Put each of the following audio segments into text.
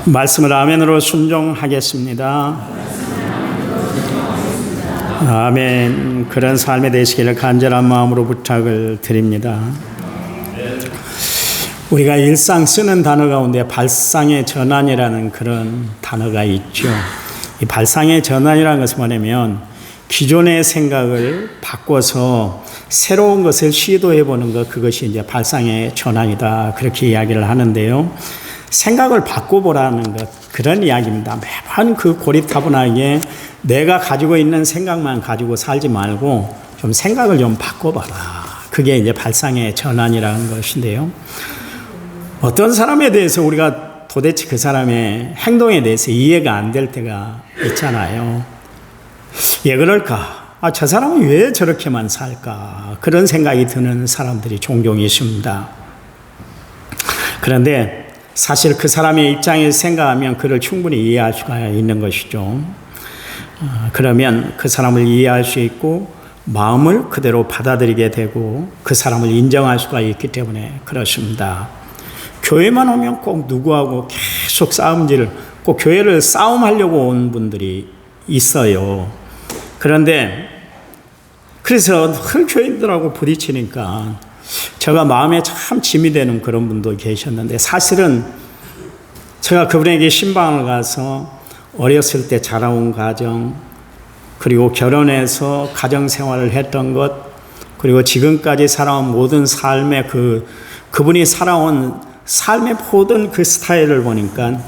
말씀을 아멘으로 순종하겠습니다. 아멘. 그런 삶이 되시기를 간절한 마음으로 부탁을 드립니다. 우리가 일상 쓰는 단어 가운데 발상의 전환이라는 그런 단어가 있죠. 이 발상의 전환이라는 것은 뭐냐면 기존의 생각을 바꿔서 새로운 것을 시도해 보는 것, 그것이 이제 발상의 전환이다, 그렇게 이야기를 하는데요. 생각을 바꿔보라는 것, 그런 이야기입니다. 매번 그 고리타분하게 내가 가지고 있는 생각만 가지고 살지 말고 좀 생각을 좀 바꿔봐라. 그게 이제 발상의 전환이라는 것인데요. 어떤 사람에 대해서 우리가 도대체 그 사람의 행동에 대해서 이해가 안 될 때가 있잖아요. 왜 그럴까? 저 사람은 왜 저렇게만 살까? 그런 생각이 드는 사람들이 종종 있습니다. 그런데 사실 그 사람의 입장에서 생각하면 그를 충분히 이해할 수가 있는 것이죠. 그러면 그 사람을 이해할 수 있고 마음을 그대로 받아들이게 되고 그 사람을 인정할 수가 있기 때문에 그렇습니다. 교회만 오면 꼭 누구하고 계속 싸움질을, 꼭 교회를 싸움하려고 온 분들이 있어요. 그런데 그래서 늘 교인들하고 부딪히니까 제가 마음에 참 짐이 되는 그런 분도 계셨는데, 사실은 제가 그분에게 신방을 가서 어렸을 때 자라온 가정, 그리고 결혼해서 가정생활을 했던 것, 그리고 지금까지 살아온 모든 삶의 그분이 살아온 삶의 모든 그 스타일을 보니까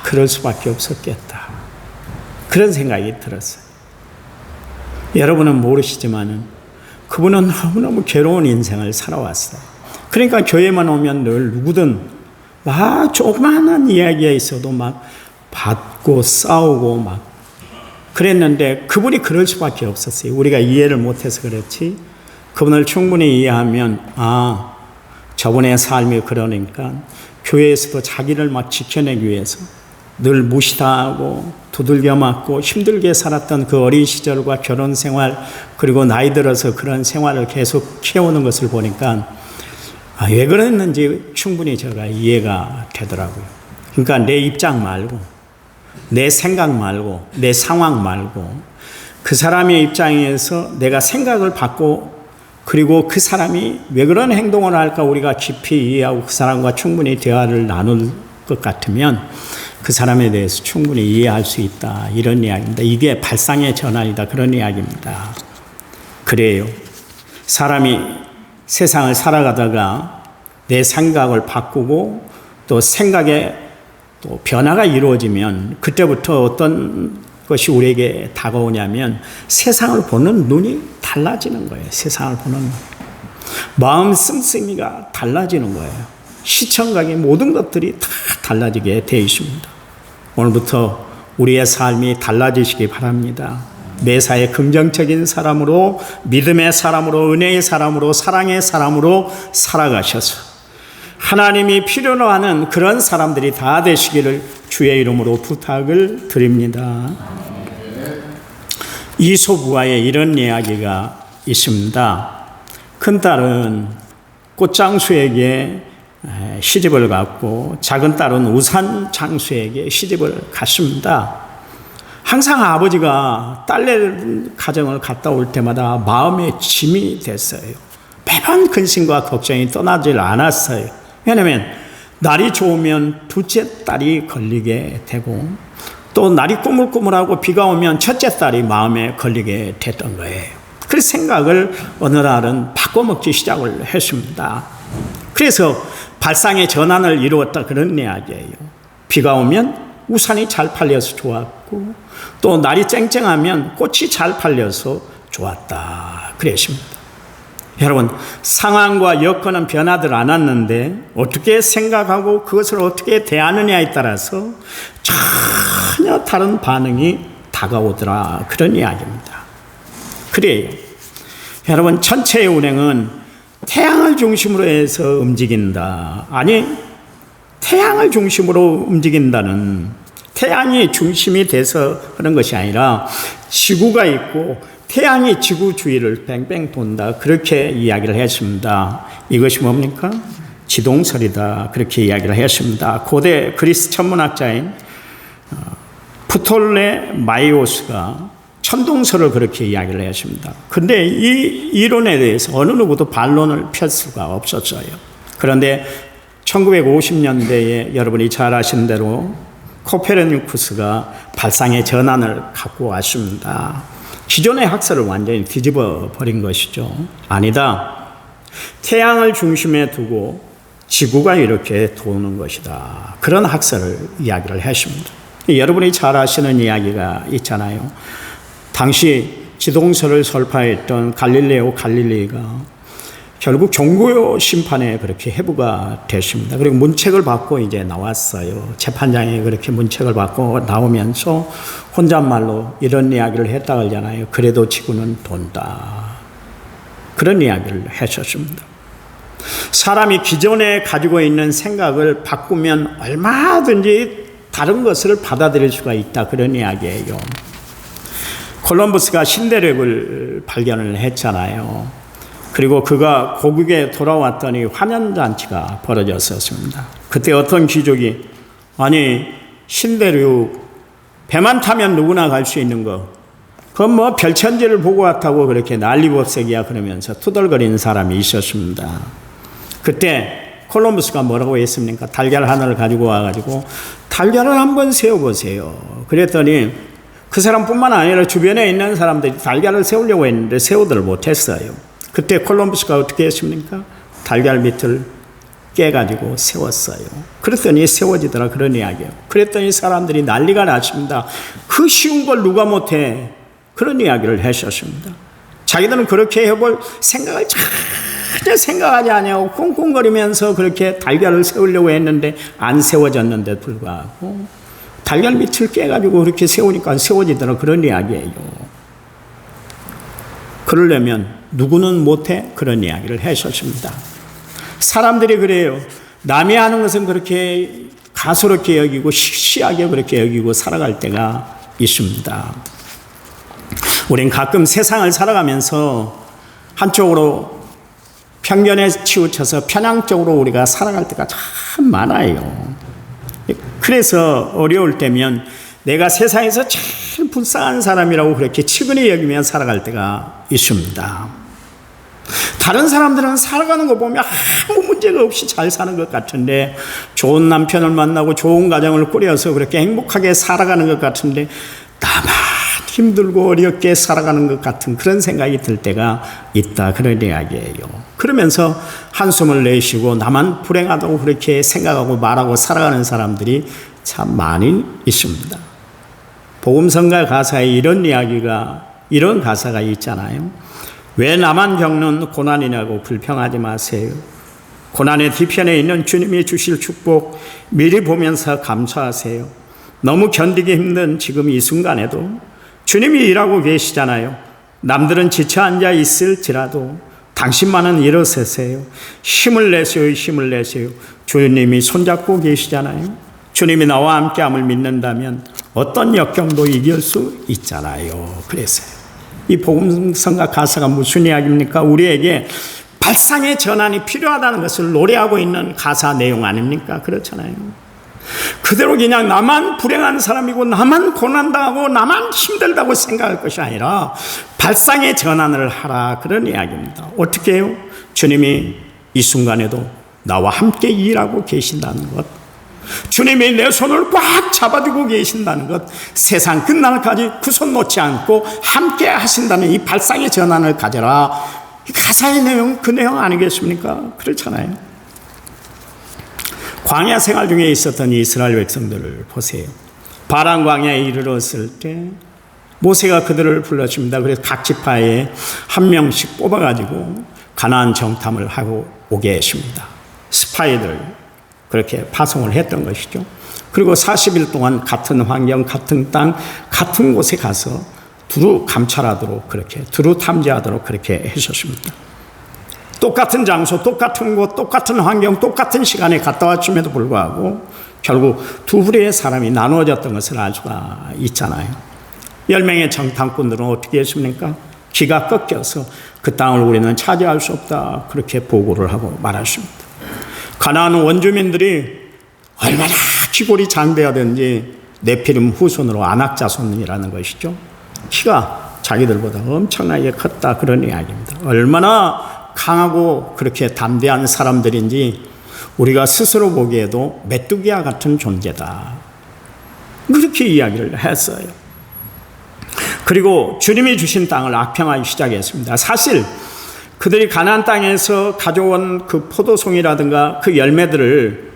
그럴 수밖에 없었겠다, 그런 생각이 들었어요. 여러분은 모르시지만은 그분은 너무너무 괴로운 인생을 살아왔어요. 그러니까 교회만 오면 늘 누구든 조그마한 이야기가 있어도 막 받고 싸우고 막 그랬는데, 그분이 그럴 수밖에 없었어요. 우리가 이해를 못해서 그렇지, 그분을 충분히 이해하면 저분의 삶이 그러니까 교회에서도 자기를 막 지켜내기 위해서 늘 무시당하고 두들겨 맞고 힘들게 살았던 그 어린 시절과 결혼 생활, 그리고 나이 들어서 그런 생활을 계속 해오는 것을 보니까 왜 그랬는지 충분히 제가 이해가 되더라고요. 그러니까 내 입장 말고, 내 생각 말고, 내 상황 말고 그 사람의 입장에서 내가 생각을 받고, 그리고 그 사람이 왜 그런 행동을 할까 우리가 깊이 이해하고 그 사람과 충분히 대화를 나눌 것 같으면 그 사람에 대해서 충분히 이해할 수 있다, 이런 이야기입니다. 이게 발상의 전환이다, 그런 이야기입니다. 그래요. 사람이 세상을 살아가다가 내 생각을 바꾸고 또 생각에 또 변화가 이루어지면 그때부터 어떤 것이 우리에게 다가오냐면 세상을 보는 눈이 달라지는 거예요. 세상을 보는 눈. 마음 씀씀이가 달라지는 거예요. 시청각의 모든 것들이 다 달라지게 되어 있습니다. 오늘부터 우리의 삶이 달라지시기 바랍니다. 매사에 긍정적인 사람으로, 믿음의 사람으로, 은혜의 사람으로, 사랑의 사람으로 살아가셔서 하나님이 필요로 하는 그런 사람들이 다 되시기를 주의 이름으로 부탁을 드립니다. 이솝우화에 이런 이야기가 있습니다. 큰딸은 꽃장수에게 시집을 갔고 작은 딸은 우산 장수에게 시집을 갔습니다. 항상 아버지가 딸네 가정을 갔다 올 때마다 마음에 짐이 됐어요. 매번 근심과 걱정이 떠나질 않았어요. 왜냐하면 날이 좋으면 둘째 딸이 걸리게 되고 또 날이 꾸물꾸물하고 비가 오면 첫째 딸이 마음에 걸리게 됐던 거예요. 그래서 생각을 어느 날은 바꿔먹기 시작을 했습니다. 그래서 발상의 전환을 이루었다, 그런 이야기예요. 비가 오면 우산이 잘 팔려서 좋았고 또 날이 쨍쨍하면 꽃이 잘 팔려서 좋았다, 그랬습니다. 여러분, 상황과 여건은 변하들 않았는데 어떻게 생각하고 그것을 어떻게 대하느냐에 따라서 전혀 다른 반응이 다가오더라, 그런 이야기입니다. 그래요. 여러분, 전체의 운행은 태양을 중심으로 해서 움직인다. 아니, 태양을 중심으로 움직인다는, 태양이 중심이 돼서 그런 것이 아니라 지구가 있고 태양이 지구 주위를 뺑뺑 돈다, 그렇게 이야기를 했습니다. 이것이 뭡니까? 지동설이다. 그렇게 이야기를 했습니다. 고대 그리스 천문학자인 프톨레마이오스가 천동설을 그렇게 이야기를 했습니다. 근데 이 이론에 대해서 어느 누구도 반론을 펼 수가 없었어요. 그런데 1950년대에 여러분이 잘 아시는 대로 코페르니쿠스가 발상의 전환을 갖고 왔습니다. 기존의 학설을 완전히 뒤집어 버린 것이죠. 아니다. 태양을 중심에 두고 지구가 이렇게 도는 것이다. 그런 학설을 이야기를 했습니다. 여러분이 잘 아시는 이야기가 있잖아요. 당시 지동설을 설파했던 갈릴레오 갈릴레이가 결국 종교 심판에 그렇게 해부가 됐습니다. 그리고 문책을 받고 이제 나왔어요. 재판장에 그렇게 문책을 받고 나오면서 혼잣말로 이런 이야기를 했다 그러잖아요. 그래도 지구는 돈다. 그런 이야기를 했었습니다. 사람이 기존에 가지고 있는 생각을 바꾸면 얼마든지 다른 것을 받아들일 수가 있다. 그런 이야기예요. 콜럼버스가 신대륙을 발견을 했잖아요. 그리고 그가 고국에 돌아왔더니 환연잔치가 벌어졌었습니다. 그때 어떤 귀족이 아니 신대륙 배만 타면 누구나 갈 수 있는 거 그건 뭐 별천지를 보고 왔다고 그렇게 난리법석이야 그러면서 투덜거리는 사람이 있었습니다. 그때 콜럼버스가 뭐라고 했습니까? 달걀 하나를 가지고 와가지고 달걀을 한번 세워보세요. 그랬더니 그 사람뿐만 아니라 주변에 있는 사람들이 달걀을 세우려고 했는데 세우들 못했어요. 그때 콜럼버스가 어떻게 했습니까? 달걀 밑을 깨가지고 세웠어요. 그랬더니 세워지더라. 그런 이야기예요. 그랬더니 사람들이 난리가 났습니다. 그 쉬운 걸 누가 못해? 그런 이야기를 하셨습니다. 자기들은 그렇게 해볼 생각을 전혀 생각하지 않냐고 꽁꽁거리면서 그렇게 달걀을 세우려고 했는데 안 세워졌는데 불구하고 달걀 밑을 깨가지고 그렇게 세우니까 세워지더라. 그런 이야기예요. 그러려면 누구는 못해? 그런 이야기를 하셨습니다. 사람들이 그래요. 남이 하는 것은 그렇게 가소롭게 여기고 시시하게 그렇게 여기고 살아갈 때가 있습니다. 우린 가끔 세상을 살아가면서 한쪽으로 편견에 치우쳐서 편향적으로 우리가 살아갈 때가 참 많아요. 그래서 어려울 때면 내가 세상에서 제일 불쌍한 사람이라고 그렇게 측은히 여기며 살아갈 때가 있습니다. 다른 사람들은 살아가는 거 보면 아무 문제가 없이 잘 사는 것 같은데 좋은 남편을 만나고 좋은 가정을 꾸려서 그렇게 행복하게 살아가는 것 같은데 나만 힘들고 어렵게 살아가는 것 같은 그런 생각이 들 때가 있다. 그런 이야기예요. 그러면서 한숨을 내쉬고 나만 불행하다고 그렇게 생각하고 말하고 살아가는 사람들이 참 많이 있습니다. 복음성가 가사에 이런 가사가 있잖아요. 왜 나만 겪는 고난이냐고 불평하지 마세요. 고난의 뒤편에 있는 주님이 주실 축복 미리 보면서 감사하세요. 너무 견디기 힘든 지금 이 순간에도 주님이 일하고 계시잖아요. 남들은 지쳐 앉아 있을지라도 당신만은 일어서세요. 힘을 내세요. 힘을 내세요. 주님이 손잡고 계시잖아요. 주님이 나와 함께함을 믿는다면 어떤 역경도 이길 수 있잖아요. 그래서요. 이 복음성가 가사가 무슨 이야기입니까? 우리에게 발상의 전환이 필요하다는 것을 노래하고 있는 가사 내용 아닙니까? 그렇잖아요. 그대로 그냥 나만 불행한 사람이고 나만 고난당하고 나만 힘들다고 생각할 것이 아니라 발상의 전환을 하라. 그런 이야기입니다. 어떻게 해요? 주님이 이 순간에도 나와 함께 일하고 계신다는 것, 주님이 내 손을 꽉 잡아주고 계신다는 것, 세상 끝날까지 그 손 놓지 않고 함께 하신다는 이 발상의 전환을 가져라. 이 가사의 내용, 그 내용 아니겠습니까? 그렇잖아요. 광야 생활 중에 있었던 이스라엘 백성들을 보세요. 바란 광야에 이르렀을 때 모세가 그들을 불렀습니다. 그래서 각 지파에 한 명씩 뽑아가지고 가나안 정탐을 하고 오게 했습니다. 스파이들 그렇게 파송을 했던 것이죠. 그리고 40일 동안 같은 환경, 같은 땅, 같은 곳에 가서 두루 감찰하도록 그렇게 두루 탐지하도록 그렇게 했었습니다. 똑같은 장소, 똑같은 곳, 똑같은 환경, 똑같은 시간에 갔다 왔음에도 불구하고 결국 두 부류의 사람이 나누어졌던 것을 알 수가 있잖아요. 10명의 정탐꾼들은 어떻게 했습니까? 기가 꺾여서 그 땅을 우리는 차지할 수 없다. 그렇게 보고를 하고 말았습니다. 가나안 원주민들이 얼마나 기골이 장대하든지 네피림 후손으로 아낙 자손이라는 것이죠. 키가 자기들보다 엄청나게 컸다, 그런 이야기입니다. 얼마나 강하고 그렇게 담대한 사람들인지 우리가 스스로 보기에도 메뚜기와 같은 존재다, 그렇게 이야기를 했어요. 그리고 주님이 주신 땅을 악평하기 시작했습니다. 사실 그들이 가나안 땅에서 가져온 그 포도송이라든가 그 열매들을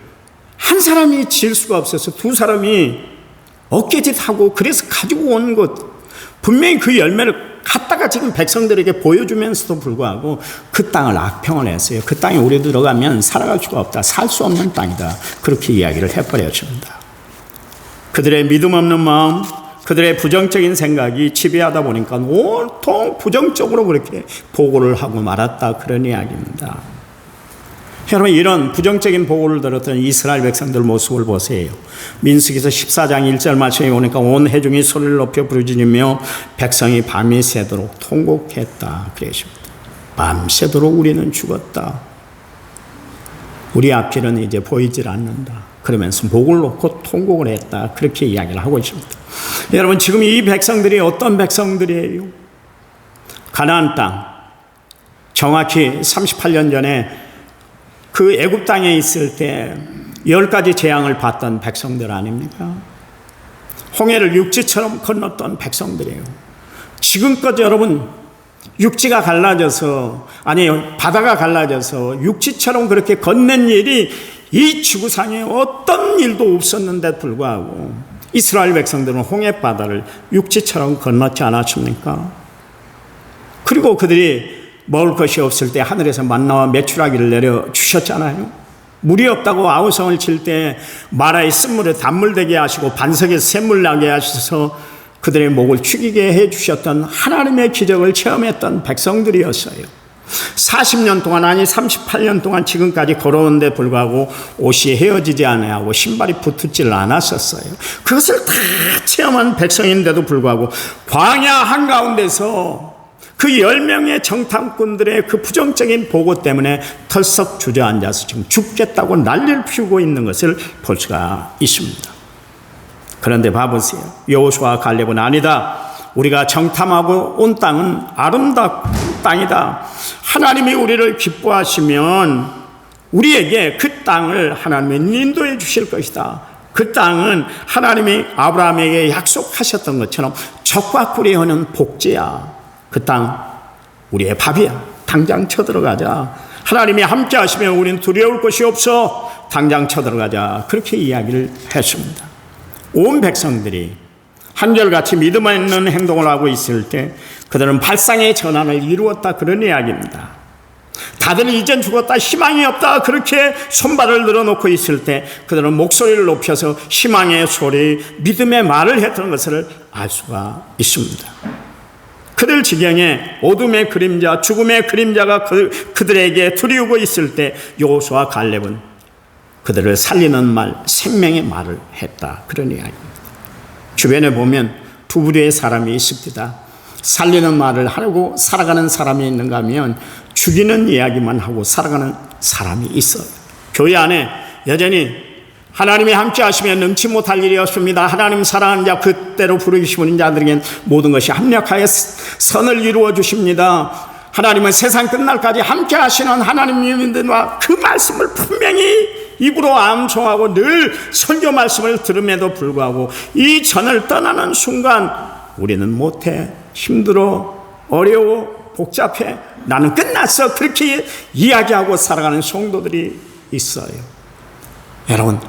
한 사람이 지을 수가 없어서 두 사람이 어깨짓하고 그래서 가지고 온 것, 분명히 그 열매를 갖다가 지금 백성들에게 보여주면서도 불구하고 그 땅을 악평을 했어요. 그 땅에 우리 들어가면 살아갈 수가 없다, 살 수 없는 땅이다, 그렇게 이야기를 해버렸습니다. 그들의 믿음 없는 마음, 그들의 부정적인 생각이 지배하다 보니까 온통 부정적으로 그렇게 보고를 하고 말았다, 그런 이야기입니다. 여러분, 이런 부정적인 보고를 들었던 이스라엘 백성들 모습을 보세요. 민수기서 14장 1절 말씀에 오니까 온 회중이 소리를 높여 부르짖으며 백성이 밤이 새도록 통곡했다, 그랬습니다. 밤새도록 우리는 죽었다, 우리 앞길은 이제 보이질 않는다, 그러면서 목을 놓고 통곡을 했다, 그렇게 이야기를 하고 있습니다. 여러분, 지금 이 백성들이 어떤 백성들이에요? 가나안 땅, 정확히 38년 전에 그 애굽 땅에 있을 때 10가지 재앙을 받던 백성들 아닙니까? 홍해를 육지처럼 건넜던 백성들이에요. 지금껏 여러분, 육지가 갈라져서, 아니 바다가 갈라져서 육지처럼 그렇게 건넨 일이 이 지구상에 어떤 일도 없었는데 불구하고 이스라엘 백성들은 홍해바다를 육지처럼 건넜지 않았습니까? 그리고 그들이 먹을 것이 없을 때 하늘에서 만나와 메추라기를 내려주셨잖아요. 물이 없다고 아우성을 칠 때 마라의 쓴물에 단물 되게 하시고 반석에서 샘물 나게 하셔서 그들의 목을 축이게 해주셨던 하나님의 기적을 체험했던 백성들이었어요. 40년 동안, 아니 38년 동안 지금까지 걸어오는데 불구하고 옷이 헤어지지 않아하고 신발이 붙지를 않았었어요. 그것을 다 체험한 백성인데도 불구하고 광야 한가운데서 그 10명의 정탐꾼들의 그 부정적인 보고 때문에 털썩 주저앉아서 지금 죽겠다고 난리를 피우고 있는 것을 볼 수가 있습니다. 그런데 봐보세요. 여호수아와 갈렙은 아니다, 우리가 정탐하고 온 땅은 아름다운 땅이다, 하나님이 우리를 기뻐하시면 우리에게 그 땅을 하나님이 인도해 주실 것이다, 그 땅은 하나님이 아브라함에게 약속하셨던 것처럼 적과 꿀이 흐르는 복지야, 그 땅 우리의 밥이야, 당장 쳐들어가자, 하나님이 함께 하시면 우리는 두려울 것이 없어, 당장 쳐들어가자, 그렇게 이야기를 했습니다. 온 백성들이 한결같이 믿음 있는 행동을 하고 있을 때 그들은 발상의 전환을 이루었다, 그런 이야기입니다. 다들 이젠 죽었다, 희망이 없다, 그렇게 손발을 늘어놓고 있을 때 그들은 목소리를 높여서 희망의 소리, 믿음의 말을 했던 것을 알 수가 있습니다. 그들 지경에 어둠의 그림자, 죽음의 그림자가 그들에게 두리우고 있을 때 여호수아와 갈렙은 그들을 살리는 말, 생명의 말을 했다, 그런 이야기입니다. 주변에 보면 두 부류의 사람이 있습니다. 살리는 말을 하고 살아가는 사람이 있는가 하면 죽이는 이야기만 하고 살아가는 사람이 있어요. 교회 안에 여전히 하나님이 함께 하시면 넘치 못할 일이 없습니다, 하나님 사랑하는 자, 그때로 부르시는 자들에겐 모든 것이 합력하여 선을 이루어 주십니다, 하나님은 세상 끝날까지 함께 하시는 하나님입니다, 그 말씀을 분명히 입으로 암송하고 늘 설교 말씀을 들음에도 불구하고 이 전을 떠나는 순간 우리는 못해, 힘들어, 어려워, 복잡해, 나는 끝났어, 그렇게 이야기하고 살아가는 성도들이 있어요. 여러분,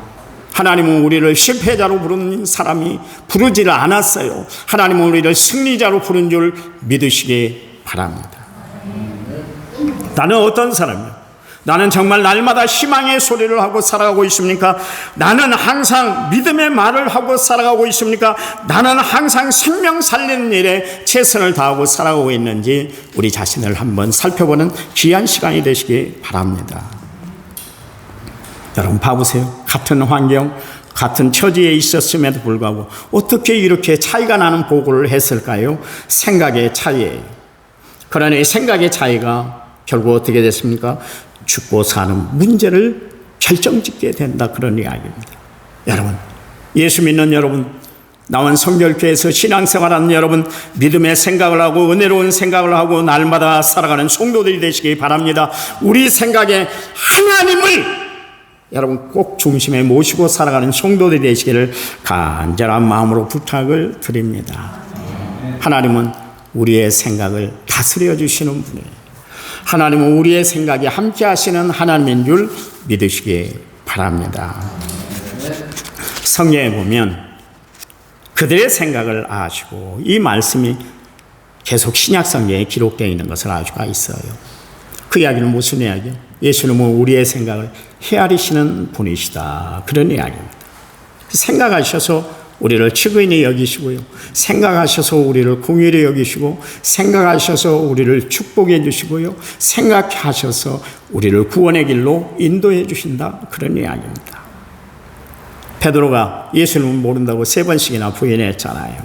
하나님은 우리를 실패자로 부르는 사람이 부르지를 않았어요. 하나님은 우리를 승리자로 부른 줄 믿으시기 바랍니다. 나는 어떤 사람이야? 나는 정말 날마다 희망의 소리를 하고 살아가고 있습니까? 나는 항상 믿음의 말을 하고 살아가고 있습니까? 나는 항상 생명 살리는 일에 최선을 다하고 살아가고 있는지 우리 자신을 한번 살펴보는 귀한 시간이 되시기 바랍니다. 여러분 봐보세요. 같은 환경, 같은 처지에 있었음에도 불구하고 어떻게 이렇게 차이가 나는 보고를 했을까요? 생각의 차이예요. 그러나 이 생각의 차이가 결국 어떻게 됐습니까? 죽고 사는 문제를 결정짓게 된다, 그런 이야기입니다. 여러분, 예수 믿는 여러분, 나온 성결교회에서 신앙생활하는 여러분, 믿음의 생각을 하고 은혜로운 생각을 하고 날마다 살아가는 성도들이 되시기 바랍니다. 우리 생각에 하나님을 여러분 꼭 중심에 모시고 살아가는 성도들이 되시기를 간절한 마음으로 부탁을 드립니다. 하나님은 우리의 생각을 다스려 주시는 분이에요. 하나님은 우리의 생각에 함께 하시는 하나님인 줄 믿으시기 바랍니다. 성경에 보면 그들의 생각을 아시고, 이 말씀이 계속 신약 성경에 기록되어 있는 것을 알 수가 있어요. 그 이야기는 무슨 이야기예요? 예수님은 우리의 생각을 헤아리시는 분이시다, 그런 이야기입니다. 생각하셔서 우리를 측은히 여기시고요, 생각하셔서 우리를 긍휼히 여기시고, 생각하셔서 우리를 축복해 주시고요, 생각하셔서 우리를 구원의 길로 인도해 주신다, 그런 이야기입니다. 베드로가 예수님을 모른다고 3번씩이나 부인했잖아요.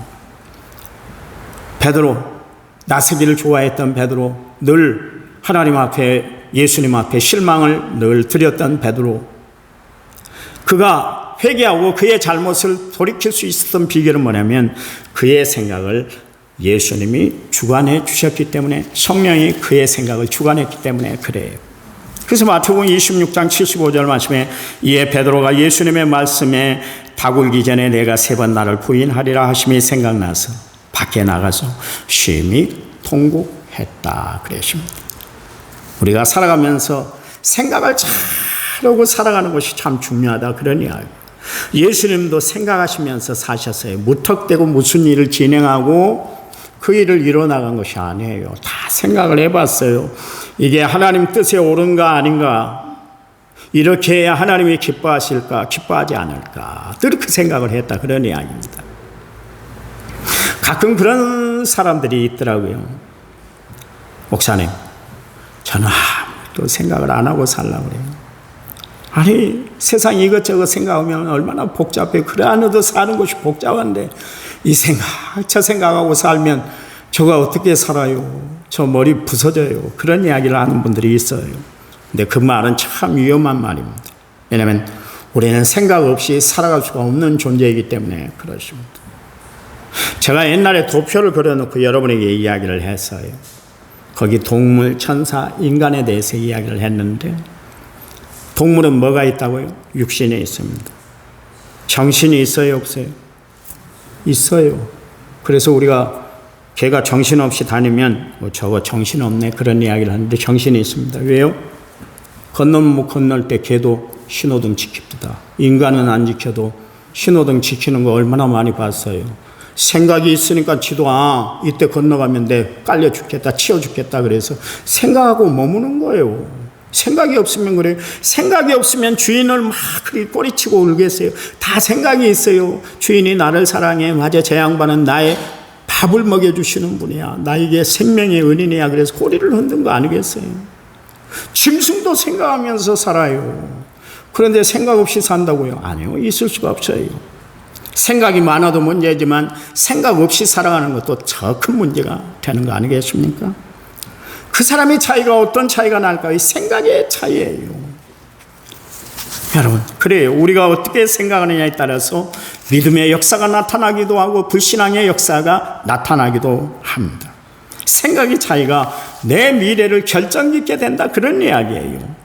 베드로, 나서기를 좋아했던 베드로, 늘 하나님 앞에, 예수님 앞에 실망을 늘 드렸던 베드로, 그가 회개하고 그의 잘못을 돌이킬 수 있었던 비결은 뭐냐면 그의 생각을 예수님이 주관해 주셨기 때문에, 성령이 그의 생각을 주관했기 때문에 그래요. 그래서 마태복음 26장 75절 말씀에, 이에 베드로가 예수님의 말씀에 닭 울기 전에 내가 3번 나를 부인하리라 하심이 생각나서 밖에 나가서 심히 통곡했다, 그러십니다. 우리가 살아가면서 생각을 잘하고 살아가는 것이 참 중요하다, 그런 이야기. 예수님도 생각하시면서 사셨어요. 무턱대고 무슨 일을 진행하고 그 일을 이뤄나간 것이 아니에요. 다 생각을 해봤어요. 이게 하나님 뜻에 옳은가 아닌가, 이렇게 해야 하나님이 기뻐하실까 기뻐하지 않을까, 늘 그 생각을 했다, 그런 이야기입니다. 가끔 그런 사람들이 있더라고요. 목사님, 저는 아무것도 생각을 안 하고 살려고 그래요. 아니, 세상 이것저것 생각하면 얼마나 복잡해. 그래 안에도 사는 것이 복잡한데 이 생각 저 생각하고 살면 저가 어떻게 살아요? 저 머리 부서져요. 그런 이야기를 하는 분들이 있어요. 근데 그 말은 참 위험한 말입니다. 왜냐하면 우리는 생각 없이 살아갈 수가 없는 존재이기 때문에 그렇습니다. 제가 옛날에 도표를 그려놓고 여러분에게 이야기를 했어요. 거기 동물, 천사, 인간에 대해서 이야기를 했는데, 동물은 뭐가 있다고요? 육신이 있습니다. 정신이 있어요, 없어요? 있어요. 그래서 우리가 개가 정신없이 다니면 저거 정신없네, 그런 이야기를 하는데 정신이 있습니다. 왜요? 건널 때 개도 신호등 지킵니다. 인간은 안 지켜도 신호등 지키는 거 얼마나 많이 봤어요. 생각이 있으니까 지도, 이때 건너가면 내 깔려 죽겠다, 치워 죽겠다, 그래서 생각하고 머무는 거예요. 생각이 없으면 그래요. 생각이 없으면 주인을 막 꼬리치고 울겠어요. 다 생각이 있어요. 주인이 나를 사랑해. 맞아, 저 양반은 나의 밥을 먹여주시는 분이야. 나에게 생명의 은인이야. 그래서 꼬리를 흔든 거 아니겠어요? 짐승도 생각하면서 살아요. 그런데 생각 없이 산다고요? 아니요, 있을 수가 없어요. 생각이 많아도 문제지만 생각 없이 살아가는 것도 저 큰 문제가 되는 거 아니겠습니까? 그 사람의 차이가 어떤 차이가 날까요? 생각의 차이예요. 여러분, 그래요. 우리가 어떻게 생각하느냐에 따라서 믿음의 역사가 나타나기도 하고 불신앙의 역사가 나타나기도 합니다. 생각의 차이가 내 미래를 결정짓게 된다, 그런 이야기예요.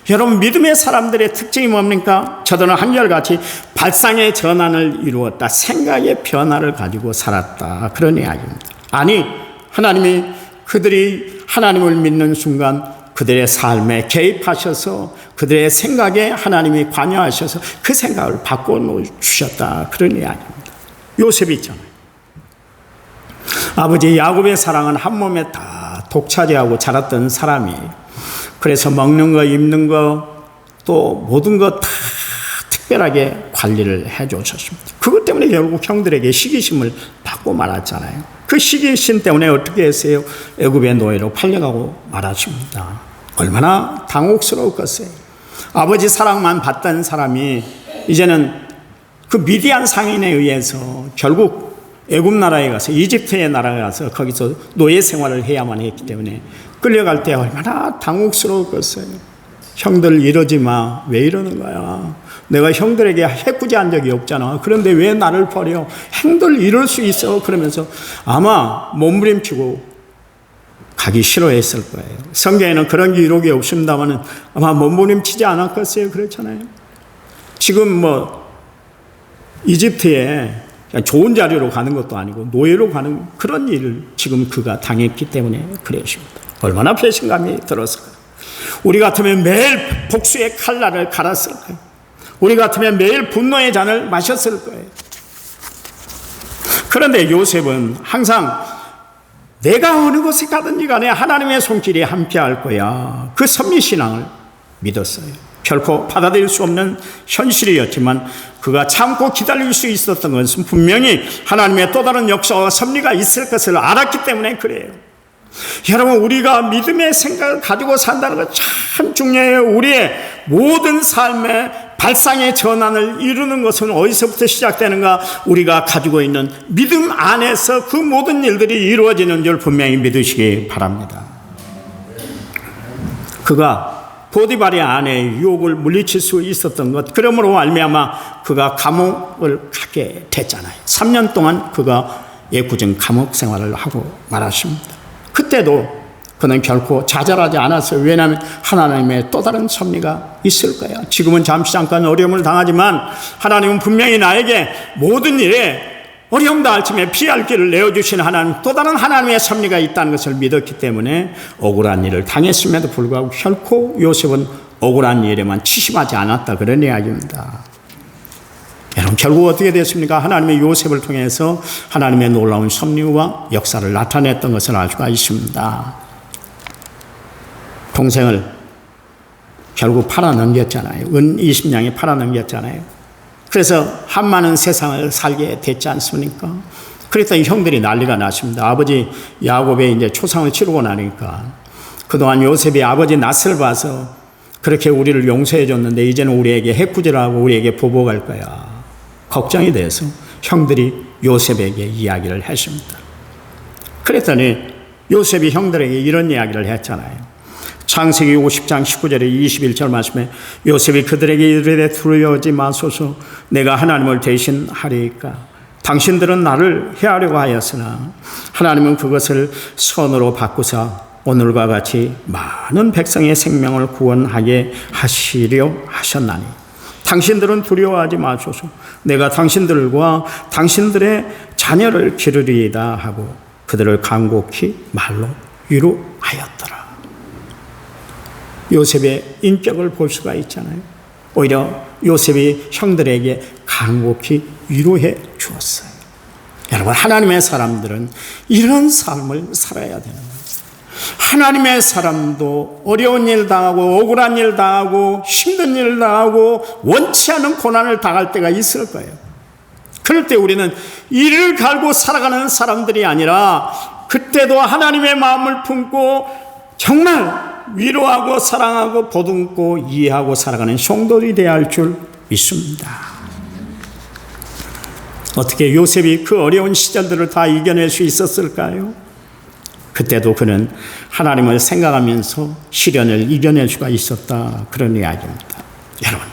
여러분, 믿음의 사람들의 특징이 뭡니까? 저들은 한결같이 발상의 전환을 이루었다, 생각의 변화를 가지고 살았다, 그런 이야기입니다. 아니, 하나님이 그들이 하나님을 믿는 순간 그들의 삶에 개입하셔서 그들의 생각에 하나님이 관여하셔서 그 생각을 바꿔주셨다, 그런 이야기입니다. 요셉이 있잖아요. 아버지 야곱의 사랑은 한 몸에 다 독차지하고 자랐던 사람이에요. 그래서 먹는 거, 입는 거, 또 모든 것 다 특별하게 관리를 해주셨습니다. 그것 때문에 결국 형들에게 시기심을 받고 말았잖아요. 그 시기심 때문에 어떻게 했어요? 애굽의 노예로 팔려가고 말았습니다. 얼마나 당혹스러웠겠어요. 아버지 사랑만 받던 사람이 이제는 그 미디안 상인에 의해서 결국 애굽 나라에 가서, 이집트의 나라에 가서 거기서 노예 생활을 해야만 했기 때문에 끌려갈 때 얼마나 당혹스러웠겠어요. 형들 이러지 마. 왜 이러는 거야? 내가 형들에게 해코지한 적이 없잖아. 그런데 왜 나를 버려? 형들 이럴 수 있어. 그러면서 아마 몸부림치고 가기 싫어했을 거예요. 성경에는 그런 기록이 없습니다만 아마 몸부림치지 않았겠어요. 그렇잖아요. 지금 이집트에 좋은 자리로 가는 것도 아니고 노예로 가는 그런 일을 지금 그가 당했기 때문에 그러십니다. 얼마나 배신감이 들었을까요? 우리 같으면 매일 복수의 칼날을 갈았을 거예요. 우리 같으면 매일 분노의 잔을 마셨을 거예요. 그런데 요셉은 항상 내가 어느 곳에 가든지 간에 하나님의 손길이 함께할 거야. 그 선미신앙을 믿었어요. 결코 받아들일 수 없는 현실이었지만 그가 참고 기다릴 수 있었던 것은 분명히 하나님의 또 다른 역사와 섭리가 있을 것을 알았기 때문에 그래요. 여러분, 우리가 믿음의 생각을 가지고 산다는 것 참 중요해요. 우리의 모든 삶의 발상의 전환을 이루는 것은 어디서부터 시작되는가? 우리가 가지고 있는 믿음 안에서 그 모든 일들이 이루어지는 줄 분명히 믿으시기 바랍니다. 그가 보디발의 아내의 유혹을 물리칠 수 있었던 것, 그러므로 말미암아 그가 감옥을 가게 됐잖아요. 3년 동안 그가 애꿎은 감옥 생활을 하고 말았습니다. 그때도 그는 결코 좌절하지 않았어요. 왜냐하면 하나님의 또 다른 섭리가 있을 거예요. 지금은 잠시 잠깐 어려움을 당하지만 하나님은 분명히 나에게 모든 일에 어려움 당할 쯤에 피할 길을 내어주신 하나님, 또 다른 하나님의 섭리가 있다는 것을 믿었기 때문에 억울한 일을 당했음에도 불구하고 결코 요셉은 억울한 일에만 치심하지 않았다, 그런 이야기입니다. 여러분, 결국 어떻게 됐습니까? 하나님의 요셉을 통해서 하나님의 놀라운 섭리와 역사를 나타냈던 것을 알 수가 있습니다. 동생을 결국 팔아넘겼잖아요. 은 20냥에 팔아넘겼잖아요. 그래서 한 많은 세상을 살게 됐지 않습니까? 그랬더니 형들이 난리가 났습니다. 아버지 야곱의 이제 초상을 치르고 나니까 그동안 요셉이 아버지 낯을 봐서 그렇게 우리를 용서해 줬는데 이제는 우리에게 해코지하고 우리에게 보복할 거야. 걱정이 돼서 형들이 요셉에게 이야기를 했습니다. 그랬더니 요셉이 형들에게 이런 이야기를 했잖아요. 창세기 50장 19절에 21절 말씀에 요셉이 그들에게 이르되 두려워하지 마소서, 내가 하나님을 대신하리이까. 당신들은 나를 해하려고 하였으나 하나님은 그것을 선으로 바꾸사 오늘과 같이 많은 백성의 생명을 구원하게 하시려 하셨나니 당신들은 두려워하지 마소서, 내가 당신들과 당신들의 자녀를 기르리이다 하고 그들을 간곡히 말로 위로하였더라. 요셉의 인격을 볼 수가 있잖아요. 오히려 요셉이 형들에게 간곡히 위로해 주었어요. 여러분, 하나님의 사람들은 이런 삶을 살아야 되는 거예요. 하나님의 사람도 어려운 일 당하고 억울한 일 당하고 힘든 일 당하고 원치 않은 고난을 당할 때가 있을 거예요. 그럴 때 우리는 이를 갈고 살아가는 사람들이 아니라 그때도 하나님의 마음을 품고 정말 위로하고 사랑하고 보듬고 이해하고 살아가는 성도들이 되어야 할 줄 믿습니다. 어떻게 요셉이 그 어려운 시절들을 다 이겨낼 수 있었을까요? 그때도 그는 하나님을 생각하면서 시련을 이겨낼 수가 있었다, 그런 이야기입니다. 여러분,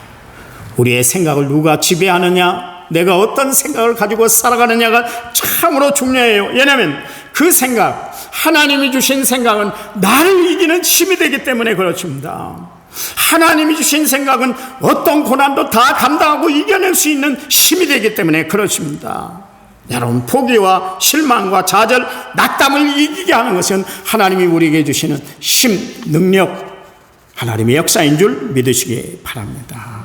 우리의 생각을 누가 지배하느냐, 내가 어떤 생각을 가지고 살아가느냐가 참으로 중요해요. 왜냐하면 그 생각, 하나님이 주신 생각은 나를 이기는 힘이 되기 때문에 그렇습니다. 하나님이 주신 생각은 어떤 고난도 다 감당하고 이겨낼 수 있는 힘이 되기 때문에 그렇습니다. 여러분, 포기와 실망과 좌절, 낙담을 이기게 하는 것은 하나님이 우리에게 주시는 힘, 능력, 하나님의 역사인 줄 믿으시기 바랍니다.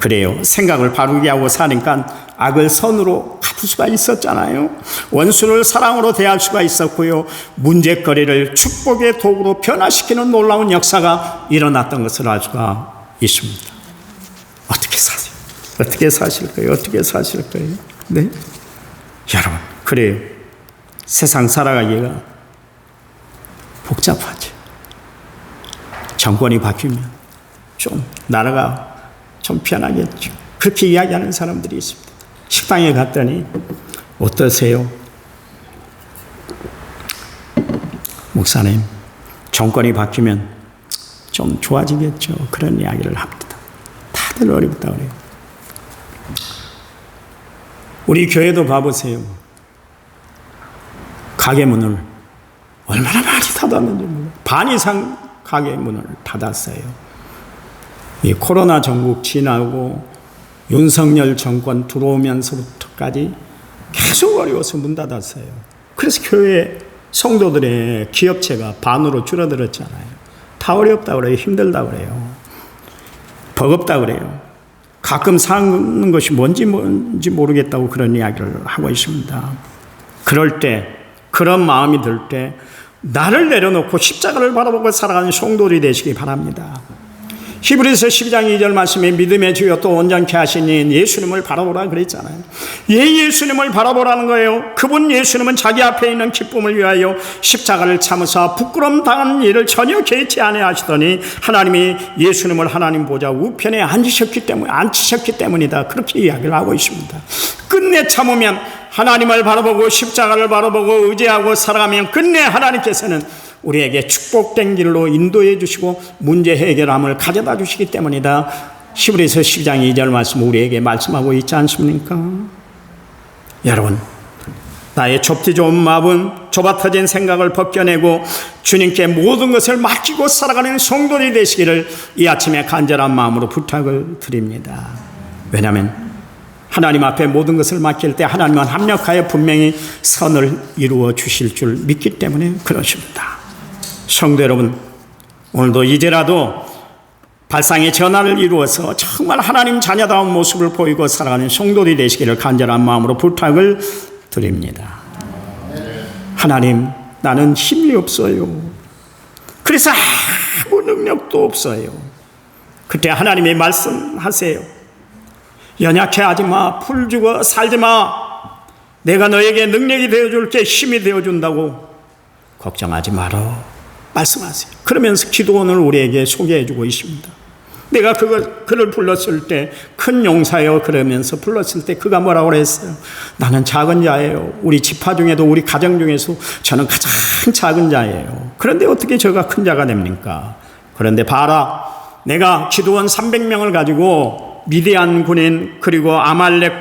그래요. 생각을 바르게 하고 사니까 악을 선으로 갚을 수가 있었잖아요. 원수를 사랑으로 대할 수가 있었고요. 문제거리를 축복의 도구로 변화시키는 놀라운 역사가 일어났던 것을 알 수가 있습니다. 어떻게 사세요? 어떻게 사실 거예요? 어떻게 사실 거예요? 네? 여러분, 그래요. 세상 살아가기가 복잡하죠. 정권이 바뀌면 좀 나라가 좀 편하겠죠. 그렇게 이야기하는 사람들이 있습니다. 식당에 갔더니 어떠세요? 목사님, 정권이 바뀌면 좀 좋아지겠죠. 그런 이야기를 합니다. 다들 어렵다 그래요. 우리 교회도 봐보세요. 가게 문을 얼마나 많이 닫았는지 몰라요. 반 이상 가게 문을 닫았어요. 이 코로나 전국 지나고 윤석열 정권 들어오면서부터까지 계속 어려워서 문 닫았어요. 그래서 교회 성도들의 기업체가 반으로 줄어들었잖아요. 다 어렵다 그래요. 힘들다 그래요. 버겁다 그래요. 가끔 사는 것이 뭔지 모르겠다고 그런 이야기를 하고 있습니다. 그럴 때, 그런 마음이 들 때 나를 내려놓고 십자가를 바라보고 살아가는 성도들이 되시기 바랍니다. 히브리서 12장 2절 말씀에 믿음의 주여 또 온전케 하시니 예수님을 바라보라 그랬잖아요. 예수님을 바라보라는 거예요. 그분 예수님은 자기 앞에 있는 기쁨을 위하여 십자가를 참으사 부끄럼 당한 일을 전혀 개의치 아니하시더니 하나님이 예수님을 하나님 보좌 우편에 앉히셨기 때문이다. 그렇게 이야기를 하고 있습니다. 끝내 참으면 하나님을 바라보고 십자가를 바라보고 의지하고 살아가면 끝내 하나님께서는 우리에게 축복된 길로 인도해 주시고 문제 해결함을 가져다 주시기 때문이다. 히브리서 12장 2절 말씀 우리에게 말씀하고 있지 않습니까? 여러분, 나의 좁디 좁은 마음, 좁아터진 생각을 벗겨내고 주님께 모든 것을 맡기고 살아가는 성도들이 되시기를 이 아침에 간절한 마음으로 부탁을 드립니다. 왜냐하면 하나님 앞에 모든 것을 맡길 때 하나님은 합력하여 분명히 선을 이루어 주실 줄 믿기 때문에 그렇습니다. 성도 여러분, 오늘도 이제라도 발상의 전환을 이루어서 정말 하나님 자녀다운 모습을 보이고 살아가는 성도들이 되시기를 간절한 마음으로 부탁을 드립니다. 하나님, 나는 힘이 없어요. 그래서 아무 능력도 없어요. 그때 하나님이 말씀하세요. 연약해 하지 마. 풀 죽어 살지 마. 내가 너에게 능력이 되어줄게. 힘이 되어준다고 걱정하지 마라 말씀하세요. 그러면서 기도원을 우리에게 소개해주고 있습니다. 내가 그를 불렀을 때 큰 용사여 그러면서 불렀을 때 그가 뭐라고 그랬어요? 나는 작은 자예요. 우리 지파 중에도 우리 가정 중에서 저는 가장 작은 자예요. 그런데 어떻게 저가 큰 자가 됩니까? 그런데 봐라, 내가 기도원 300명을 가지고 미디안 군인 그리고 아말렉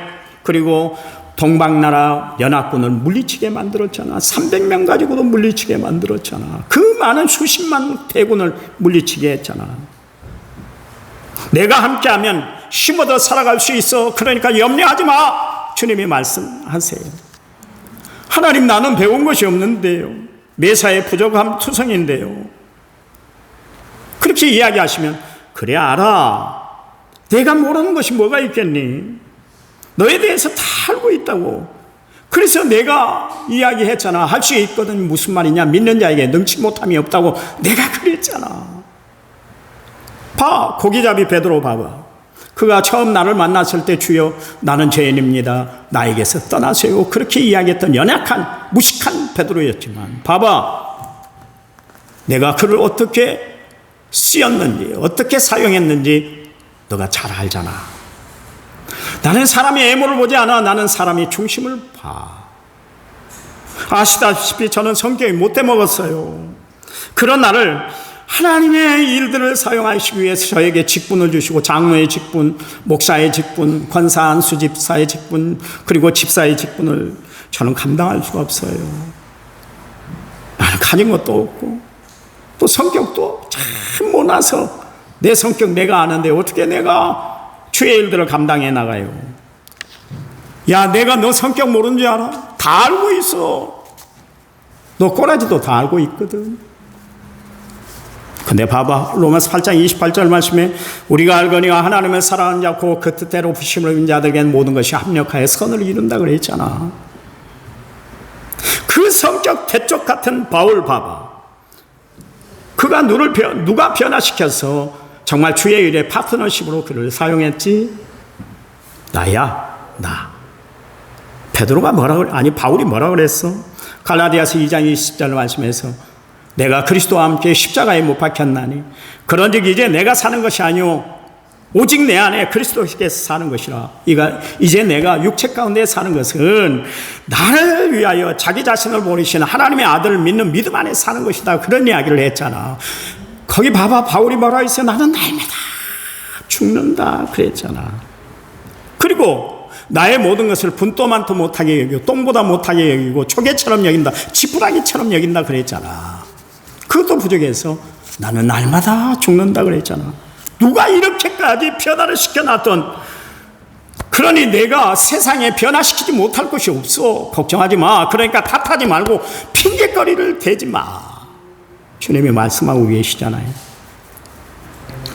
그리고 동방나라 연합군을 물리치게 만들었잖아. 300명 가지고도 물리치게 만들었잖아. 그 많은 수십만 대군을 물리치게 했잖아. 내가 함께하면 힘 얻어 살아갈 수 있어. 그러니까 염려하지 마. 주님이 말씀하세요. 하나님, 나는 배운 것이 없는데요. 매사에 부족함 투성인데요. 그렇게 이야기하시면 그래 알아. 내가 모르는 것이 뭐가 있겠니? 너에 대해서 다 알고 있다고. 그래서 내가 이야기했잖아. 할 수 있거든. 무슨 말이냐? 믿는 자에게 능치 못함이 없다고 내가 그랬잖아. 봐, 고기잡이 베드로 봐봐. 그가 처음 나를 만났을 때 주여 나는 죄인입니다. 나에게서 떠나세요. 그렇게 이야기했던 연약한 무식한 베드로였지만 봐봐. 내가 그를 어떻게 쓰였는지 어떻게 사용했는지 너가 잘 알잖아. 나는 사람의 애모를 보지 않아. 나는 사람의 중심을 봐. 아시다시피 저는 성격이 못돼 먹었어요. 그런 나를 하나님의 일들을 사용하시기 위해서 저에게 직분을 주시고 장로의 직분, 목사의 직분, 권사 안수집사의 직분, 그리고 집사의 직분을 저는 감당할 수가 없어요. 나는 가진 것도 없고 또 성격도 참 못나서 내 성격 내가 아는데 어떻게 내가 주의 일들을 감당해 나가요? 야, 내가 너 성격 모르는 줄 알아? 다 알고 있어. 너 꼬라지도 다 알고 있거든. 근데 봐봐, 로마서 8장 28절 말씀에 우리가 알거니와 하나님을 사랑하는 자고 그 뜻대로 부심을 입은 자들에게는 모든 것이 합력하여 선을 이룬다 그랬잖아. 그 성격 대쪽 같은 바울 봐봐. 그가 누가 변화시켜서 정말 주의 일에 파트너십으로 그를 사용했지? 나야, 나. 베드로가 바울이 뭐라 그랬어? 갈라디아서 2장 20절 말씀에서 내가 그리스도와 함께 십자가에 못 박혔나니 그런즉 이제 내가 사는 것이 아니오 오직 내 안에 그리스도께서 사는 것이라. 이제 내가 육체 가운데 사는 것은 나를 위하여 자기 자신을 보내시는 하나님의 아들을 믿는 믿음 안에 사는 것이다. 그런 이야기를 했잖아. 거기 봐봐, 바울이 뭐라 했어? 나는 날마다 죽는다 그랬잖아. 그리고 나의 모든 것을 분또만도 못하게 여기고 똥보다 못하게 여기고 초계처럼 여긴다, 지푸라기처럼 여긴다 그랬잖아. 그것도 부족해서 나는 날마다 죽는다 그랬잖아. 누가 이렇게까지 변화를 시켜놨던, 그러니 내가 세상에 변화시키지 못할 것이 없어. 걱정하지 마. 그러니까 탓하지 말고 핑계거리를 대지 마. 주님이 말씀하고 계시잖아요.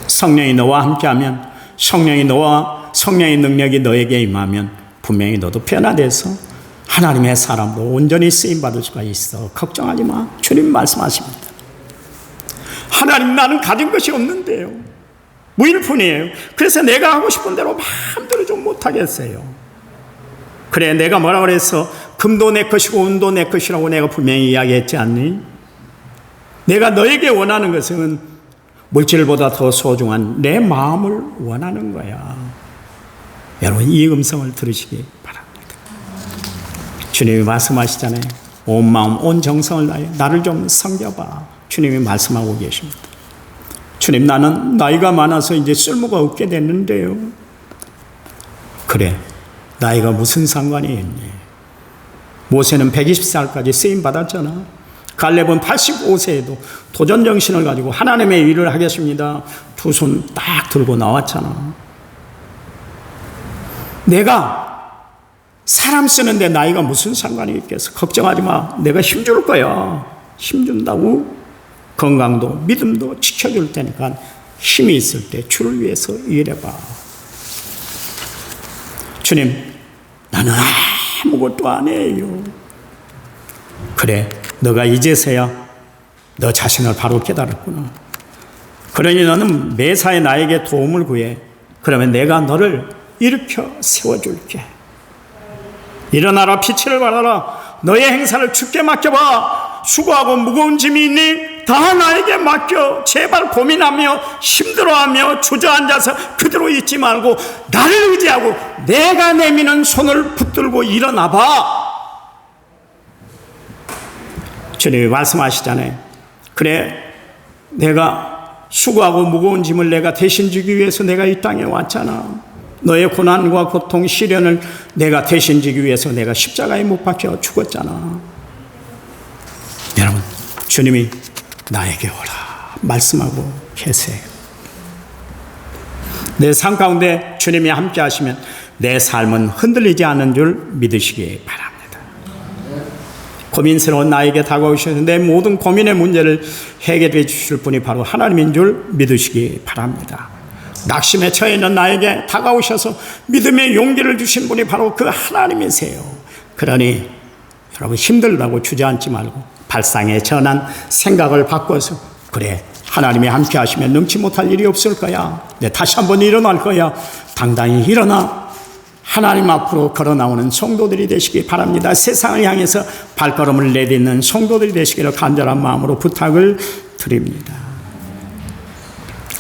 성령이 너와 함께하면, 성령의 능력이 너에게 임하면 분명히 너도 변화돼서 하나님의 사람도 온전히 쓰임받을 수가 있어. 걱정하지 마. 주님 말씀하십니다. 하나님, 나는 가진 것이 없는데요, 무일푼이에요. 그래서 내가 하고 싶은 대로 마음대로 좀 못하겠어요. 그래, 내가 뭐라 그랬어? 금도 내 것이고 은도 내 것이라고 내가 분명히 이야기했지 않니? 내가 너에게 원하는 것은 물질보다 더 소중한 내 마음을 원하는 거야. 여러분, 이 음성을 들으시기 바랍니다. 주님이 말씀하시잖아요. 온 마음 온 정성을 다해 나를 좀 섬겨봐. 주님이 말씀하고 계십니다. 주님, 나는 나이가 많아서 이제 쓸모가 없게 됐는데요. 그래, 나이가 무슨 상관이 있니? 모세는 120살까지 쓰임 받았잖아. 갈렙은 85세에도 도전 정신을 가지고 하나님의 일을 하겠습니다, 두 손 딱 들고 나왔잖아. 내가 사람 쓰는데 나이가 무슨 상관이 있겠어? 걱정하지 마. 내가 힘줄 거야. 힘준다고. 건강도 믿음도 지켜줄 테니까 힘이 있을 때 주를 위해서 일해봐. 주님, 나는 아무것도 안 해요. 그래, 너가 이제서야 너 자신을 바로 깨달았구나. 그러니 너는 매사에 나에게 도움을 구해. 그러면 내가 너를 일으켜 세워줄게. 일어나라, 빛을 발하라. 너의 행사를 주께 맡겨봐. 수고하고 무거운 짐이 있니? 다 나에게 맡겨. 제발 고민하며 힘들어하며 주저앉아서 그대로 있지 말고 나를 의지하고 내가 내미는 손을 붙들고 일어나봐. 주님이 말씀하시잖아요. 그래, 내가 수고하고 무거운 짐을 내가 대신 지기 위해서 내가 이 땅에 왔잖아. 너의 고난과 고통, 시련을 내가 대신 지기 위해서 내가 십자가에 못 박혀 죽었잖아. 여러분, 주님이 나에게 오라 말씀하고 계세요. 내 삶 가운데 주님이 함께 하시면 내 삶은 흔들리지 않는 줄 믿으시기 바랍니다. 고민스러운 나에게 다가오셔서 내 모든 고민의 문제를 해결해 주실 분이 바로 하나님인 줄 믿으시기 바랍니다. 낙심에 처해 있는 나에게 다가오셔서 믿음의 용기를 주신 분이 바로 그 하나님이세요. 그러니 여러분, 힘들다고 주저앉지 말고 발상의 전환, 생각을 바꿔서 그래, 하나님이 함께 하시면 능치 못할 일이 없을 거야. 내 다시 한번 일어날 거야. 당당히 일어나 하나님 앞으로 걸어 나오는 성도들이 되시기 바랍니다. 세상을 향해서 발걸음을 내딛는 성도들이 되시기를 간절한 마음으로 부탁을 드립니다.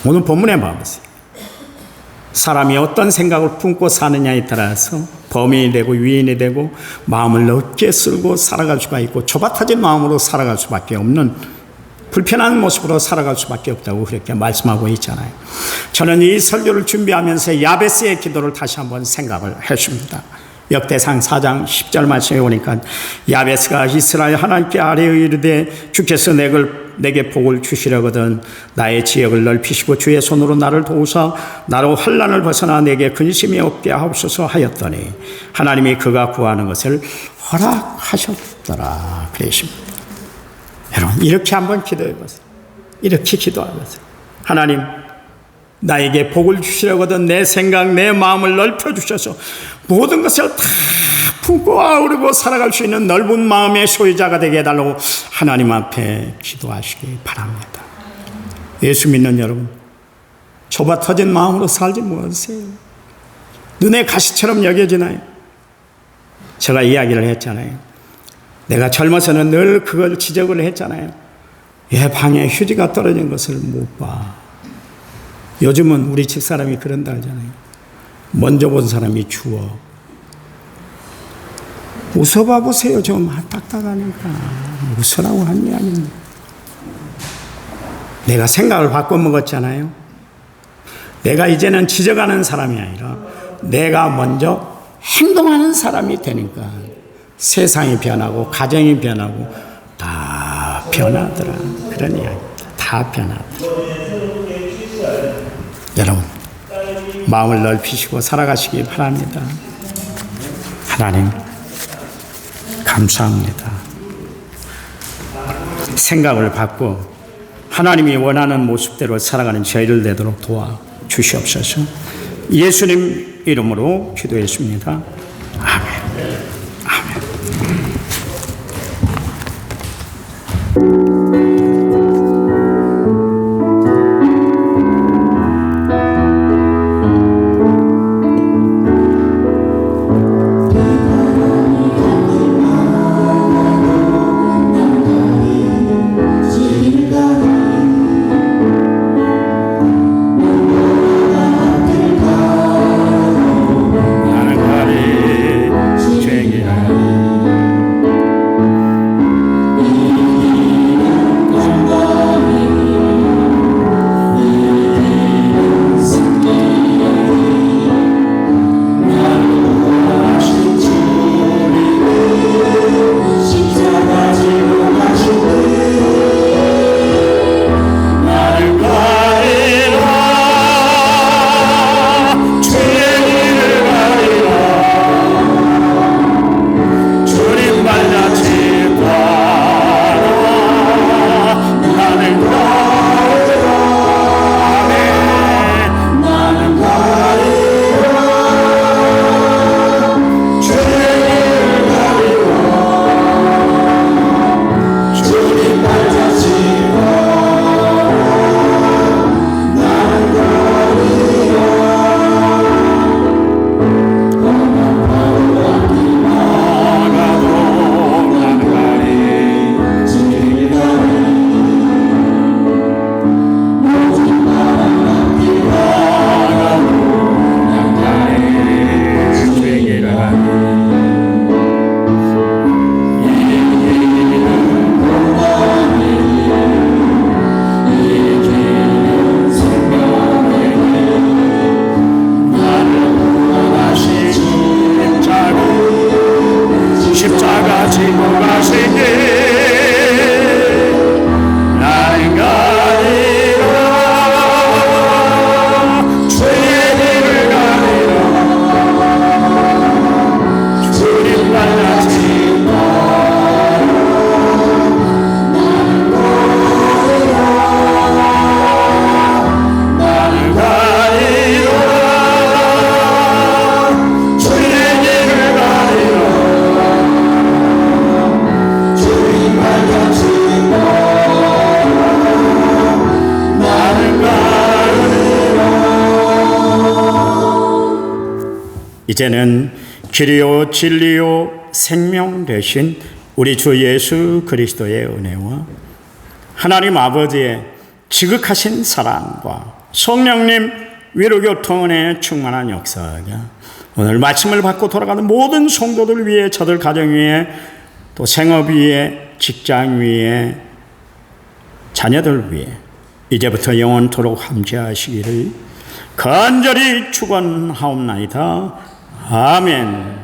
오늘 본문에 봐보세요. 사람이 어떤 생각을 품고 사느냐에 따라서 범인이 되고 위인이 되고 마음을 넓게 쓸고 살아갈 수가 있고 좁아터진 마음으로 살아갈 수밖에 없는, 불편한 모습으로 살아갈 수밖에 없다고 그렇게 말씀하고 있잖아요. 저는 이 설교를 준비하면서 야베스의 기도를 다시 한번 생각을 했습니다. 역대상 4장 10절 말씀에 보니까 야베스가 이스라엘 하나님께 아뢰어 이르되 주께서 내게 복을 주시려거든 나의 지역을 넓히시고 주의 손으로 나를 도우사 나로 환난을 벗어나 내게 근심이 없게 하옵소서 하였더니 하나님이 그가 구하는 것을 허락하셨더라 그러십니다. 여러분, 이렇게 한번 기도해 보세요. 이렇게 기도하세요. 하나님, 나에게 복을 주시려거든 내 생각, 내 마음을 넓혀주셔서 모든 것을 다 품고 아우르고 살아갈 수 있는 넓은 마음의 소유자가 되게 해달라고 하나님 앞에 기도하시기 바랍니다. 예수 믿는 여러분, 좁아 터진 마음으로 살지 마세요. 눈에 가시처럼 여겨지나요? 제가 이야기를 했잖아요. 내가 젊어서는 늘 그걸 지적을 했잖아요. 왜 방에 휴지가 떨어진 것을 못 봐. 요즘은 우리 집사람이 그런다 하잖아요. 먼저 본 사람이 추워. 웃어봐 보세요. 좀 딱딱하니까 웃으라고 한 게 아닙니다. 내가 생각을 바꿔 먹었잖아요. 내가 이제는 지적하는 사람이 아니라 내가 먼저 행동하는 사람이 되니까 세상이 변하고 가정이 변하고 다 변하더라. 그런 이야기입니다. 다 변하더라. 여러분, 마음을 넓히시고 살아가시기 바랍니다. 하나님, 감사합니다. 생각을 바꿔 하나님이 원하는 모습대로 살아가는 저희를 되도록 도와주시옵소서. 예수님 이름으로 기도했습니다. 아멘. 아멘. 이제는 길이요 진리요 생명 되신 우리 주 예수 그리스도의 은혜와 하나님 아버지의 지극하신 사랑과 성령님 위로교통의 충만한 역사가 오늘 말씀을 받고 돌아가는 모든 성도들 위해, 저들 가정 위에, 또 생업 위에, 직장 위에, 자녀들 위에 이제부터 영원토록 함께하시기를 간절히 축원하옵나이다. 아멘.